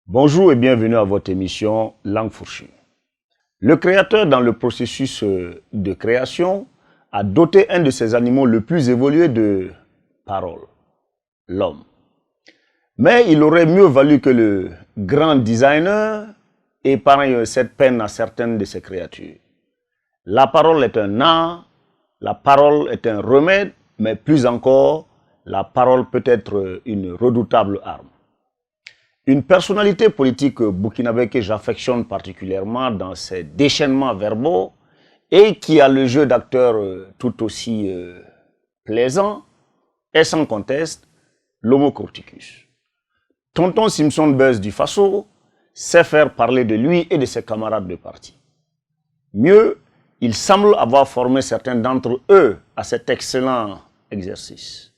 Bonjour et bienvenue à votre émission Langue fourchue. Le créateur, dans le processus de création, a doté un de ses animaux le plus évolué de parole, l'homme. Mais il aurait mieux valu que le grand designer épargne cette peine à certaines de ses créatures. La parole est un art, la parole est un remède, mais plus encore, la parole peut être une redoutable arme. Une personnalité politique burkinabé que j'affectionne particulièrement dans ses déchaînements verbaux et qui a le jeu d'acteur tout aussi plaisant est sans conteste l'Homo Copticus. Tonton Simpson Buzz du Faso sait faire parler de lui et de ses camarades de parti. Mieux, il semble avoir formé certains d'entre eux à cet excellent exercice.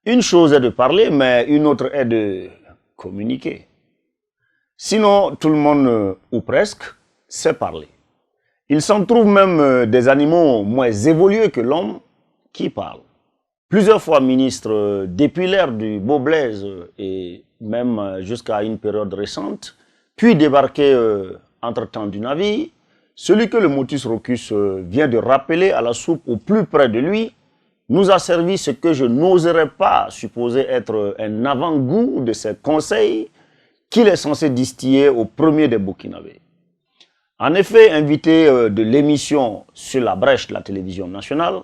Une chose est de parler, mais une autre est de communiquer. Sinon, tout le monde, ou presque, sait parler. Il s'en trouve même des animaux moins évolués que l'homme qui parlent. Plusieurs fois ministre depuis l'ère du Beau Blaise et même jusqu'à une période récente, puis débarqué entre-temps du navire, celui que le motus rocus vient de rappeler à la soupe au plus près de lui, nous a servi ce que je n'oserais pas supposer être un avant-goût de ses conseils qu'il est censé distiller au premier des Burkinabés. En effet, invité de l'émission Sur la brèche de la télévision nationale,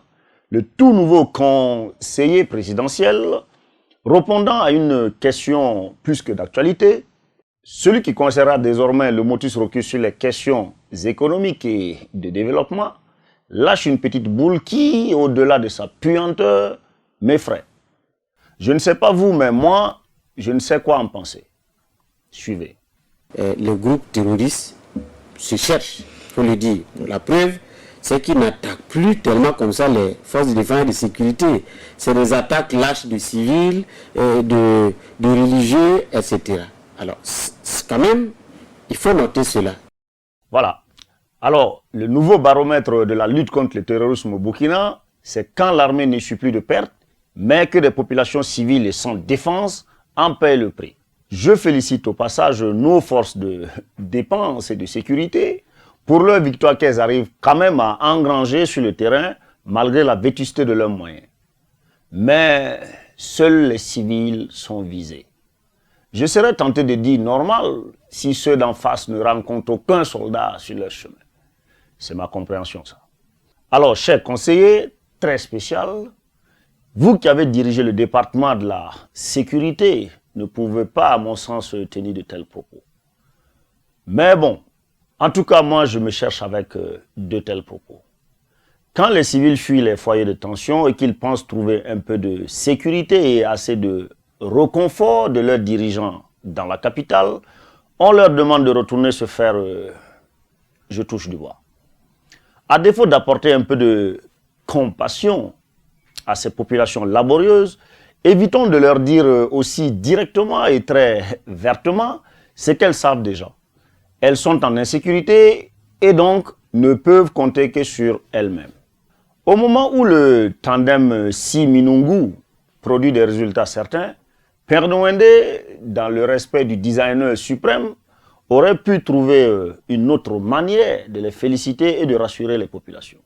le tout nouveau conseiller présidentiel, répondant à une question plus que d'actualité, celui qui conseillera désormais le motus rocus sur les questions économiques et de développement, lâche une petite boule qui, au-delà de sa puanteur, m'effraie. Je ne sais pas vous, mais moi, je ne sais quoi en penser. Suivez. Les groupes terroristes se cherchent, il faut le dire. La preuve, c'est qu'ils n'attaquent plus tellement comme ça les forces de défense et de sécurité. C'est des attaques lâches de civils, de religieux, etc. Alors, quand même, il faut noter cela. Voilà. Alors, le nouveau baromètre de la lutte contre le terrorisme au Burkina, c'est quand l'armée ne suit plus de pertes, mais que des populations civiles et sans défense en paient le prix. Je félicite au passage nos forces de défense et de sécurité pour leur victoire qu'elles arrivent quand même à engranger sur le terrain malgré la vétusté de leurs moyens. Mais seuls les civils sont visés. Je serais tenté de dire normal si ceux d'en face ne rencontrent aucun soldat sur leur chemin. C'est ma compréhension, ça. Alors, chers conseillers, très spécial, vous qui avez dirigé le département de la sécurité, ne pouvez pas, à mon sens, tenir de tels propos. Mais bon, en tout cas, moi, je me cherche avec de tels propos. Quand les civils fuient les foyers de tension et qu'ils pensent trouver un peu de sécurité et assez de réconfort de leurs dirigeants dans la capitale, on leur demande de retourner se faire, je touche du bois. À défaut d'apporter un peu de compassion à ces populations laborieuses, évitons de leur dire aussi directement et très vertement ce qu'elles savent déjà. Elles sont en insécurité et donc ne peuvent compter que sur elles-mêmes. Au moment où le tandem Si-Minungu produit des résultats certains, Père Nwende, dans le respect du designer suprême, aurait pu trouver une autre manière de les féliciter et de rassurer les populations.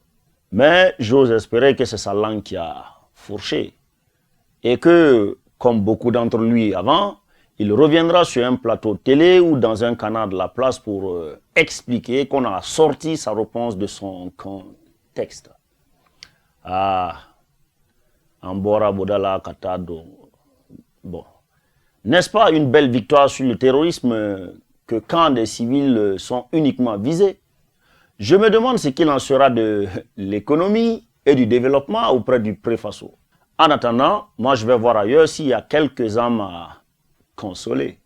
Mais j'ose espérer que c'est sa langue qui a fourché et que, comme beaucoup d'entre lui avant, il reviendra sur un plateau télé ou dans un canal de la place pour expliquer qu'on a sorti sa réponse de son contexte. Ah, Ambora Bodala Katado. Bon. N'est-ce pas une belle victoire sur le terrorisme que quand des civils sont uniquement visés? Je me demande ce qu'il en sera de l'économie et du développement auprès du Pré-Faso. En attendant, moi je vais voir ailleurs s'il y a quelques âmes à consoler.